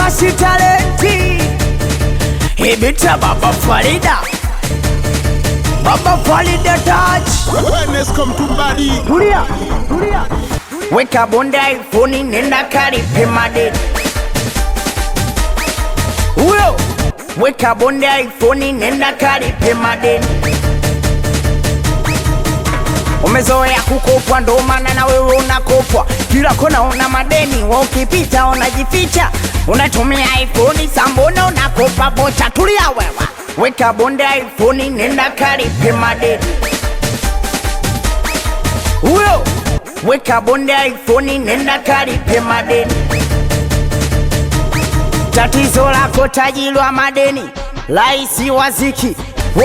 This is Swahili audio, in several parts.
Dula si talenti. Ibita Baba Farida. Baba Farida touch. Awareness come to body. Tulia, tulia. Weka bonde iPhone nenda karipe madeni. Uyo. Weka bonde iPhone nenda karipe madeni. Umezoea kukopwa ndo maana na wewe unakopwa. Kila kona una madeni, wewe ukipita unajificha. Unatumia iPhone sambona unakopa bocha. Tulia wewe. Weka bonde iPhone nenda karipe madeni. Uyo. Weka bonde iPhone nenda karipe madeni. Tatizo lako tajiri wa madeni, laisi waziki.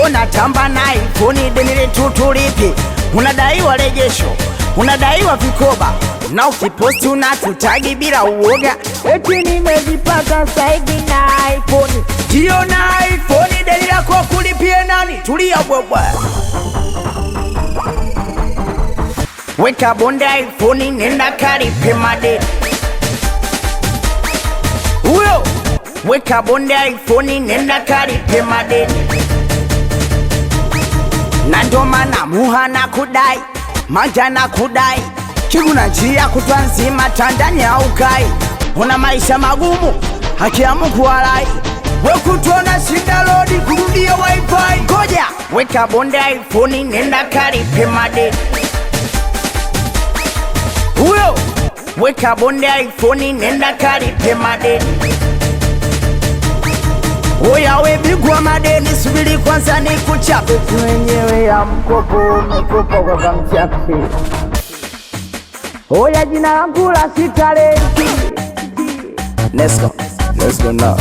Unatamba na iPhone deni letu tulipi. Unadaiwa rejesho, unadaiwa vikoba, na ukiposti unatutagi bila uoga. Eti nimejipaka saidi na iPhone. Jio na iPhone deni lako kulipie nani? Tulia bwebwe. Weka bonde iPhone nenda karipe madeni. Uyo. Weka bonde iPhone nenda karipe madeni. Na ndo maana muhana kudai, majana kudai. Kiguna njia kutwa nzima tandani haukai. Una maisha magumu, haki ya Mungu walai. Wekutuona shinda lodi kurudia wifi. Koja, weka bonde iPhone nenda karipe madeni. Uyo, weka bonde iPhone nenda karipe madeni. Oya we bigwa madeni, subiri kwanza ni kuchape. Mwenyewe ya mkopo umekopa kwa kamchape. Oya jina langu la si talenti. Let's go now.